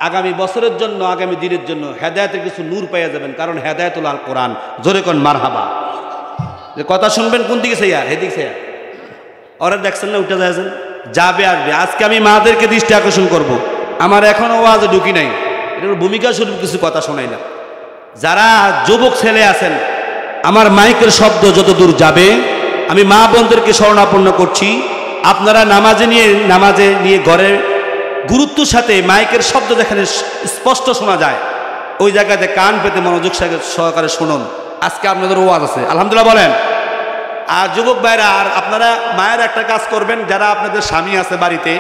আগামী বছরের জন্য, আগামী দিনের জন্য হেদায়েতের কিছু নূর পেয়ে যাবেন। কারণ হেদায়েতুল আল কোরআন। জোরে কোন মারহাবা। যে কথা শুনবেন কোন দিকে সেইয়া, হেদিক সেইয়া। ওরা দেখছেন না উঠে যাচ্ছেন, যাবে আসবে। আজকে আমি মাদেরকে দৃষ্টি আকর্ষণ করব। আমার এখনো ওয়াজে ঢুকি নাই, এটার ভূমিকা স্বরূপ কিছু কথা শোনাই না। যারা যুবক ছেলে আছেন, আমার মাইকের শব্দ যত দূর যাবে, আমি মা বোনদেরকে শরণাপন্ন করছি, আপনারা নামাজে নিয়ে ঘরে গুরুত্বের সাথে মাইকের শব্দ যেখানে স্পষ্ট শোনা যায় ওই জায়গাতে কান পেতে মনোযোগ সহকারে শুনুন। আজকে আপনাদের ওয়াজ আছে আলহামদুলিল্লাহ বলেন। আর যুবক ভাইরা আর আপনারা মায়ের একটা কাজ করবেন, যারা আপনাদের স্বামী আছে বাড়িতে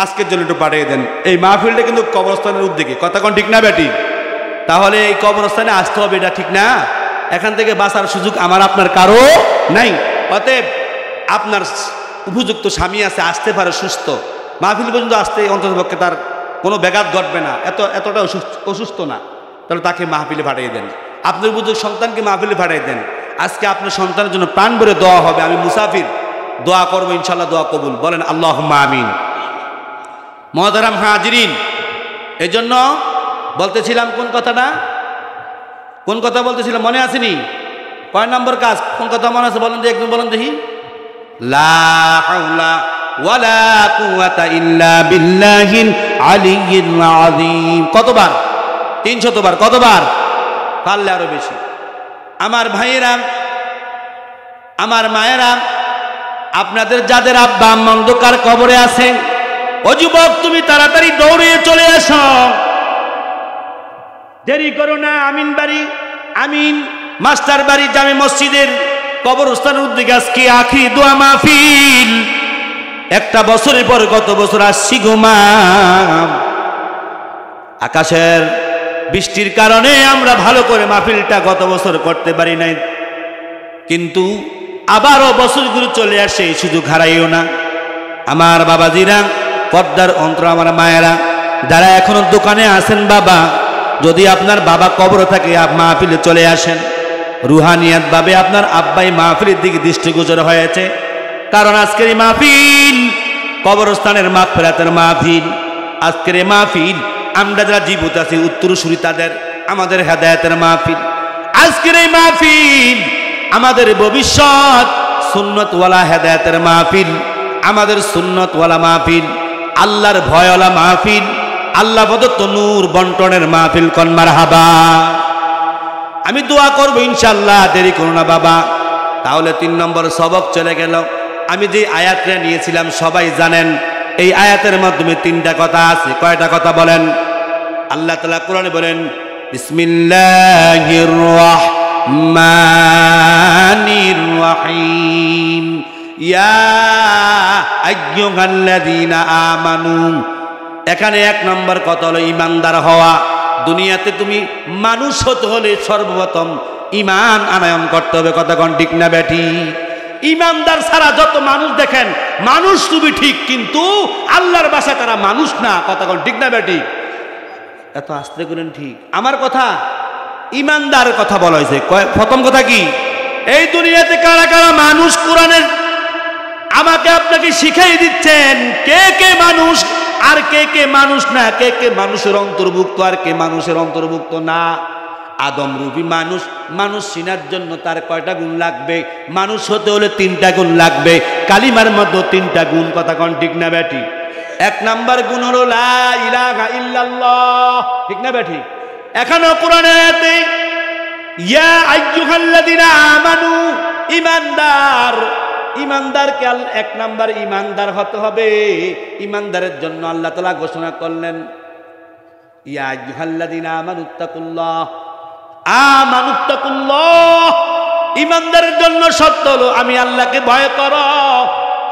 আজকের জন্য একটু পাঠিয়ে দেন। এই মাহফিলটা কিন্তু কবরস্থানের উদ্যোগে, কথা কোন ঠিক না বেটি? তাহলে এই কবরস্থানে আসতে হবে, এটা ঠিক না? এখান থেকে বাঁচার সুযোগ আমার আপনার কারো নাই। অতএব আপনার উপযুক্ত স্বামী আছে, আসতে পারে সুস্থ, মাহফিল পর্যন্ত আসতে অন্ততপক্ষে তার কোনো ব্যাঘাত ঘটবে না, এতটা অসুস্থ না, তাহলে তাকে মাহফিলে পাঠিয়ে দেন। আপনার উপযুক্ত সন্তানকে মাহফিলে পাঠিয়ে দেন। আজকে আপনার সন্তানের জন্য প্রাণ ভরে দোয়া হবে। আমি মুসাফির, দোয়া করবো ইনশাল্লাহ, দোয়া কবুল বলেন আল্লাহুম্মা আমিন। মুহতারাম হাজিরিন, এজন্য বলতেছিলাম কোন কথা বলতেছিলাম মনে আসেনি? কয় নম্বর কাজ, কোন কথা মনে আছে বলেন, একদম বলেন দেখি। লা হাওলা ওয়ালা কুওয়াতা ইল্লা বিল্লাহিল আলিয়্যিল আযীম। কতবার? 300 বার। কতবার? পারলে আরো বেশি। আমার ভাইয়েরা, আমার মায়েরা, আপনাদের যাদের আব্বা আম্মা অন্ধকার কবরে আছেন, ও যুবক তুমি তাড়াতাড়ি দৌড়ে চলে আসো, দেরি করো না। আমিন মাস্টার বাড়ি জামে মসজিদের কবরস্থানের উদ্যোগে আজকে আখিরি দোয়া মাহফিল। একটা বছরের পর গত বছর আসছি গোমা, আকাশের বৃষ্টির কারণে আমরা ভালো করে মাহফিলটা গত বছর করতে পারি নাই, কিন্তু আবারও বছরগুলো চলে আসে, সুযোগ হারাইও না। আমার বাবাজিরা, পর্দার অন্তর আমার মায়েরা, যারা এখনো দোকানে আছেন, বাবা যদি আপনার বাবা কবর থাকে মাহফিলে চলে আসেন। রুহানিয়াত ভাবে আপনার আব্বাই মাহফিলের দিকে দৃষ্টিগোচর হয়েছে, কারণ আজকের এই মাহফিল কবরস্থানের মাগফিরাতের মাহফিল। আজকের এই মাহফিল আমরা যারা জীবিত আছি উত্তরসূরি তাদের, আমাদের হেদায়েতের মাহফিল। আজকের এই মাহফিল আমাদের ভবিষ্যৎ সুন্নতওয়ালা হেদায়েতের মাহফিল, আমাদের সুন্নতওয়ালা মাহফিল, আল্লাহর ভয়ওয়ালা মাহফিল, আল্লাহ প্রদত্ত নূর বন্টনের মাহফিল। কোন মারহাবা। আমি দোয়া করবো ইনশাআল্লাহ, দেরি করো না বাবা। তাহলে 3 নম্বর সবক চলে গেল। আমি যে আয়াতটা নিয়েছিলাম সবাই জানেন, এই আয়াতের মাধ্যমে 3টা কথা আছে। কয়টা কথা বলেন? আল্লাহ তাআলা কোরআনে বলেন বিসমিল্লাহির রাহমানির রাহিম, ইয়া আইয়ুহাল্লাযীনা আমানু। এখানে 1 নম্বর কথা হলো ইমানদার হওয়া। দুনিয়াতে তুমি মানুষ হতে হলে সর্বপ্রথম ইমান আনয়ন করতে হবে, কথা কোন ঠিক না বেটি? ইমানদার ছাড়া যত মানুষ দেখেন, মানুষ তুমি ঠিক, কিন্তু আল্লাহর বাসায় তারা মানুষ না, কথা কোন ঠিক না বেটি? এত আস্তে করেন ঠিক আমার কথা। ইমানদার কথা বলা হয়েছে। প্রথম কথা কি? এই দুনিয়াতে কারা কারা মানুষ কোরআনের আমাকে আপনাকে শিখাই দিচ্ছেন কে কে মানুষ আর কে কে মানুষ না, কে কে মানুষের অন্তর্ভুক্ত আর কে মানুষের অন্তর্ভুক্ত না। আদম রূপী মানুষ, মানুষ চিনার জন্য তার কয়টা গুণ লাগবে? মানুষ হতে হলে 3টা গুণ লাগবে। কালিমার মধ্যে 3টা গুণ, কথা কোন ঠিক না বেটি? 1 নাম্বার গুণ হলো লা ইলাহা ইল্লাল্লাহ, ঠিক না বেটি? এখানে কোরআনে আয়াতে ইয়া আইয়ুহাল্লাযীনা আমানু, ইমানদার। ইমানদারকে 1 নাম্বার ইমানদার হতে হবে। ইমানদারের জন্য আল্লাহ তাআলা ঘোষণা করলেন ইয়া আইয়ুহাল্লাযীনা আমানুত্তাকুল্লাহ, আমানুত্তাকুল্লাহ। ইমানদারের জন্য শর্ত হলো আমি আল্লাহকে ভয় করো,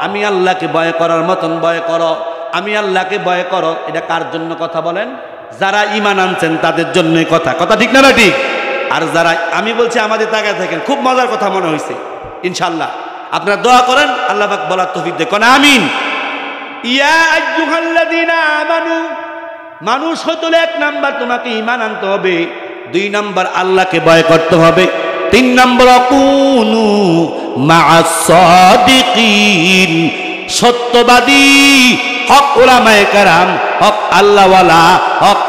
আমি আল্লাহকে ভয় করার মতন ভয় করো, আমি আল্লাহকে ভয় করো। এটা কার জন্য কথা বলেন? যারা ঈমান আনছেন তাদের জন্যই কথা, কথা ঠিক না না ঠিক? আর যারা, আমি বলছি আমাদের তাকায় থাকেন, খুব মজার কথা মনে হয়েছে। ইনশাআল্লাহ আপনারা দোয়া করেন, আল্লাহ পাক বলার তৌফিক দেন। কোন আমিন। ইয়া আইয়ুহাল্লাযীনা আমানু, মানুষ হতে 1 নাম্বার তোমাকে ঈমান আনতে হবে, 2 নাম্বার আল্লাহকে ভয় করতে হবে, 3 নাম্বার কুনু মা'আস সাদিকিন, সত্যবাদী, হক উলামায়ে কেরাম, হক আল্লাহওয়ালা, হক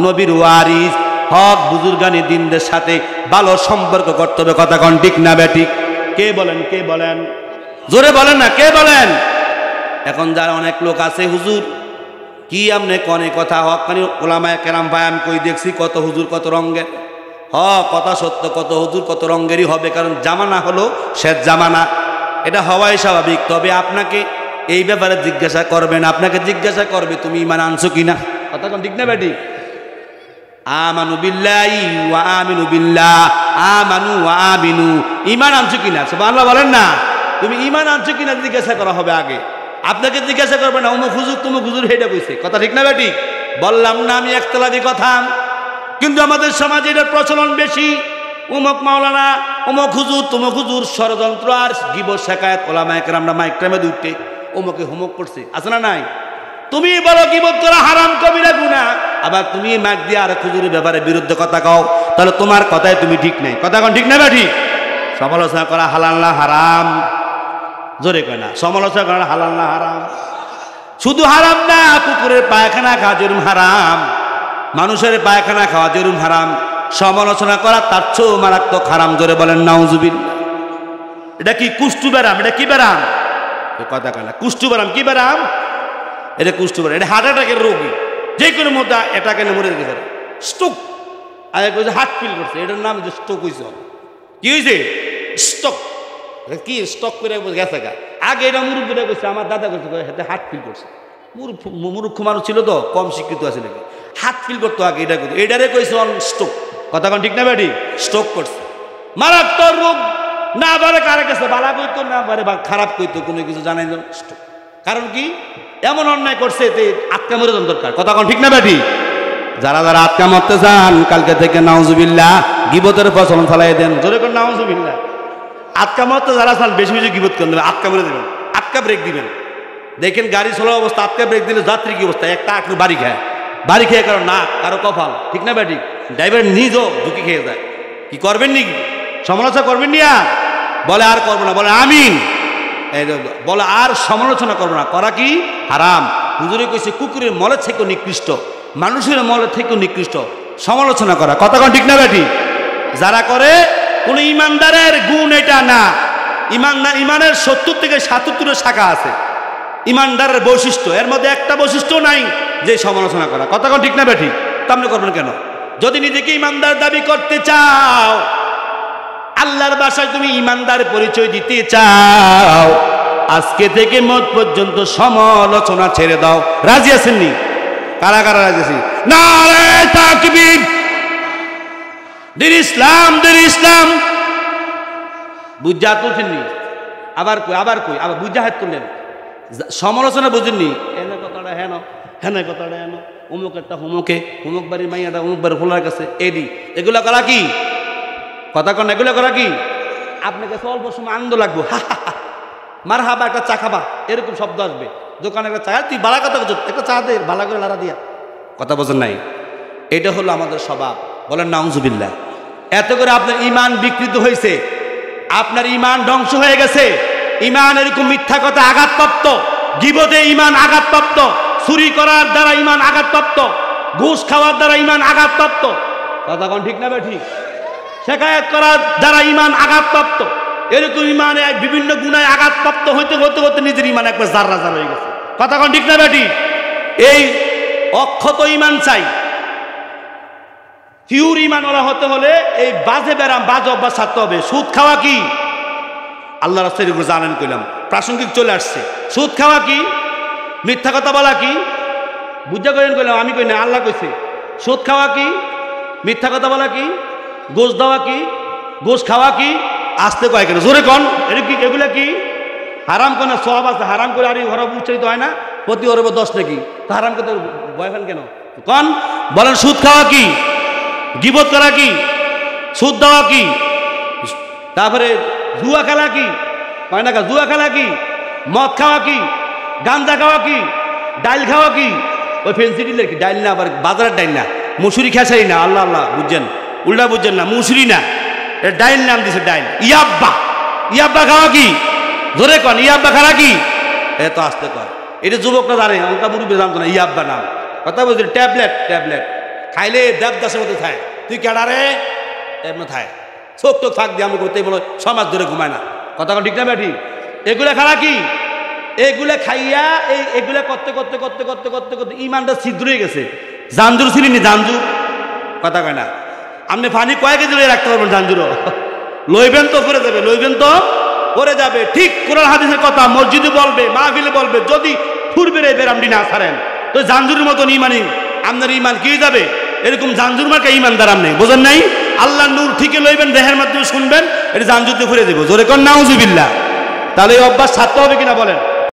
নবীর ওয়ারিস, হক বুজুর্গানি দিনদের সাথে ভালো সম্পর্ক করতে হবে, কথা কোন ঠিক না বেঠিক? কে বলেন, কে বলেন? জোরে বলেন না, কে বলেন? এখন যারা অনেক লোক আছে, হুজুর কি আমনে কনে কথা, হকানি ওলামায়ে কেরাম ভাই আমি কই দেখছি কত হুজুর কত রঙের। কথা সত্য, কত হুজুর কত রঙেরই হবে, কারণ জামানা হলো শেষ জামানা, এটা হওয়াই স্বাভাবিক। তবে আপনাকে এই ব্যাপারে জিজ্ঞাসা করবেন, আপনাকে জিজ্ঞাসা করবে তুমি ঈমান আনছো কিনা। কথা কোন ঠিক না বেটি? আমানু বিল্লাহি ওয়া আমিনু বিল্লাহ, আমানু ওয়া আমিনু, ঈমান আনছো কিনা? সুবহানাল্লাহ বলেন না। তুমি ঈমান আনছো কিনা জিজ্ঞাসা করা হবে আগে, আপনাকে জিজ্ঞাসা করবে না অমুক হুজুর তুমুক হুজুর হেডা কইছে। কথা ঠিক না বেটি? বললাম না আমি একতলাফি কথা, কিন্তু আমাদের সমাজে এটার প্রচলন বেশি। অমুক মাওলানা, অমুক হুজুর, তুমুক হুজুর, ষড়যন্ত্র আর গীবত শেখায়েত, ওলামায়ে কেরামরা মাইক টাইমে উঠতে অমুকে হোমক করছে, আছে না নাই? তুমি বলো গীবত করা হারাম, কবিরা গুনাহ, আবার তুমি মাইক দিয়ে আর হুজুরের ব্যাপারে বিরুদ্ধে কথা কও, তাহলে তোমার কথাই তুমি ঠিক নাই। কথা কোন ঠিক না বেটি? সমালোচনা করা হালাল না হারাম? জোরে কয় না। সমালোচনা করা হালাল না হারাম? শুধু হারাম না, কুকুরের পায়খানা খাওয়া যেরকম হারাম, মানুষের পায়খানা খাওয়া যেরকম হারাম, সমালোচনা করা তার চেয়েও মারাত্মক হারাম। জোরে বলেন নাউজুবিল্লাহ। এটা কি কুষ্ঠু ব্যারাম? এটা কি ব্যারাম? কথা কয় না। কুষ্ঠু ব্যারাম কি ব্যারাম? এটা কুষ্ঠু ব্যারাম, এটা হার্ট অ্যাটাকের রোগী, যে কোনো মধ্যে অ্যাটাকে মরে যেতে পারে। স্ট্রোক আগে কইছে হার্ট ফিল করছে, এটার নাম যে স্ট্রোক হয়েছে। কি হয়েছে? স্ট্রোক। কি স্টক করে গেছে গা? আগে এটা মুরব্বীরা কইছে, আমার দাদা কইছে হাতে হার্ট ফিল করছে। মুরুক্ষ মানুষ ছিল তো, কম শিক্ষিত আছে নাকি, হার্ট ফিল করতো আগে। এটা কইছে, এটারে কইছে অন স্ট্রোক। কথা কোন ঠিক না বেটি? স্ট্রোক করছে, মারাত্মক রোগ। না পারে কারে কাছে বালা কইতো, না পারে বা খারাপ কইতো, কোনো কিছু জানাই না। স্ট্রোক কারণ কি? এমন অন্যায় করছে, এতে আটকা মরে যান দরকার। কথা কোন ঠিক না বেটি? যারা যারা আটকা মরতে চান, কালকে থেকে নাউজুবিল্লাহ গীবতের প্রচলন চালাই দেন। জোরে কোন নাউজুবিল্লাহ। আটকা মরতে যারা চান বেশি বেশি গীবত করে দেবেন, আটকা মেরে দেবেন, আটকা ব্রেক দিবেন। দেখেন গাড়ি চলার অবস্থা আটকা ব্রেক দিলে যাত্রী কি অবস্থা? একটা আটকে বাড়ি খায়, বাড়ি খেয়ে কারো নাক, কারো কপাল, ঠিক না বেটি? ড্রাইভার নিজও ঝুঁকি খেয়ে যায়। কি করবেন নি? সমালোচনা করবেন নি? বলে আর করবো না, বলে আমিন, বলে আর সমালোচনা করবো না। করা কি হারাম? হুজুরে কইছে কুকুরের মলের থেকেও নিকৃষ্ট, মানুষের মলের থেকেও নিকৃষ্ট সমালোচনা করা। কথা কোন ঠিক না বেটি? যারা করে কোন ইমানদারের গুণ এটা না। ইমানের 70 থেকে 77 শাখা আছে। ইমানদারের বৈশিষ্ট্য, এর মধ্যে একটা বৈশিষ্ট্য নাই যে সমালোচনা করা। কথা কোন ঠিক না বেটি? তামনে করবেন কেন? যদি নিজেকে ইমানদার দাবি করতে চাও, আল্লাহর ভাষায় তুমি ইমানদার পরিচয় দিতে চাও, আজকে থেকে মত পর্যন্ত সমালোচনা ছেড়ে দাও। রাজি আছেননি? কারা কারা রাজি আছেন? নারে তাকবীর, দিন ইসলাম, দিন ইসলাম। বুঝা তুলছেননি? আবার কই, আবার কই, আবার বুঝা হাত তুললেন। সমালোচনা বুঝেননি? এনে কথাটা হেন, হেনে কথাটা হেন, অমুক একটা হুমুকে, হুমুক বাড়ির মাইয়াটা অমুক বাড়ির খোলার কাছে, এডি এগুলা করা কি? কথা কন, এগুলো করা কি? আপনাকে অল্প সময় আনন্দ লাগবো, মার হাবা একটা চা খাবা, এরকম শব্দ আসবে। দোকানে একটা চা, তুই বালা কথা বলছো, একটা চা দে, ভালো করে লাড়া দিয়া। কথা বোঝেন নাই? এটা হলো আমাদের স্বভাব। বলেন নাউজুবিল্লাহ। এত করে আপনার ইমান বিকৃত হয়েছে, আপনার ইমান ধ্বংস হয়ে গেছে। ইমান এরকম মিথ্যা কথা আঘাতপ্রাপ্ত, গীবতে ইমান আঘাতপ্রাপ্ত, চুরি করার দ্বারা ইমান আঘাতপ্রাপ্ত, ঘুষ খাওয়ার দ্বারা ইমান আঘাতপ্রাপ্ত। কথা কোন ঠিক না ঠিক? শেখায়ত করার দ্বারা ইমান আঘাতপ্রাপ্ত। এরকম ইমানে বিভিন্ন গুণায় আঘাতপ্রাপ্ত হইতে হতে হতে নিজের ইমান একবার জাররা জার হয়ে গেছে। কথা কোন ঠিক না বেটি? এই অক্ষত ইমান চাই। পিওর ইমান ওরা হতে হলে এই বাজে বেরাম, বাজে অভ্যাস ছাড়তে হবে। সুদ খাওয়া কি? আল্লাহ রাস্তায় জানেন কইলাম, প্রাসঙ্গিক চলে আসছে। সুদ খাওয়া কি? মিথ্যা কথা বলা কি? বুঝা করেন কইলাম, আমি কই না, আল্লাহ কইছে। সুদ খাওয়া কি? মিথ্যা কথা বলা কি? গোশ দেওয়া কি? গোশ খাওয়া কি? আসতে কয় কেন? জোরে কন, এগুলা কি? হারাম কোন সব আছে? হারাম করে আর ঘর উচ্চারিত হয় না? প্রতি অরব 10 নাকি? তো হারাম কথা বয়ফ্রেন্ড কেন কন? বলেন সুদ খাওয়া কি? গীবত করা কি? সুদ দেওয়া কি? তারপরে জুয়া খেলা কি? কয় না, জুয়া খেলা কি? মদ খাওয়া কি? গাঞ্জা খাওয়া কি? ডাইল খাওয়া কি? ওই ফেন্সি ডিলের কি? ডাইল না, আবার বাজারের ডাইল না, মুসুরি খেসাই না। আল্লাহ আল্লাহ বুঝছেন, উল্টা বুঝছেন না, মুসুরি না, ডাইল নাম দিছে ডাইল। ইয়াব্বা, ইয়াব্বা খাওয়া কি? ধরে কন, ইয়াব্বা খাওয়া কি? এত আসতে কর, এটা যুবকরা জানে, অঙ্কা মুরুব্বী জানতো না ইয়াব্বা নাম। কথা বলছি, ট্যাবলেট, ট্যাবলেট খাইলে দেবদাসের মতো খায়। তুই কেডারে এমন খায়, চোখ টোক ফাঁক দিয়ে আমি করতে বলো, সমাজ ধরে ঘুমায় না। কথা ঠিক না ব্যাটি? এগুলা খাওয়া কি? এগুলা খাইয়া এগুলা করতে করতে করতে করতে করতে করতে ইমানটা ছিদ্র হয়ে গেছে। জাঞ্জুর ছিলেনি? জাঞ্জুর কথা কয় না। আপনি পানি কয়েক কেজি লয়ে রাখতে পারবেন? জাঞ্জুরও লইবেন তো উপরে যাবে, লইবেন তো পড়ে যাবে। ঠিক কোরআন হাদিসের কথা মসজিদে বলবে, মাহফিলে বলবে, যদি পূর্বের এই বেরামটি না ছাড়েন তো জাঞ্জুরের মতন ইমানই আপনার ইমান কি যাবে? এরকম জাঞ্জুর মার্কা ইমানদার আপনি বোঝেন নাই? আল্লাহ নূর ঠিকই লইবেন, দেহের মাধ্যমে শুনবেন, এটা জাঞ্জুরতে ঘুরে দেবো। জোরে কর নাউজুবিল্লাহ। তাহলে এই অভ্যাস ছাড়তে হবে কিনা বলেন?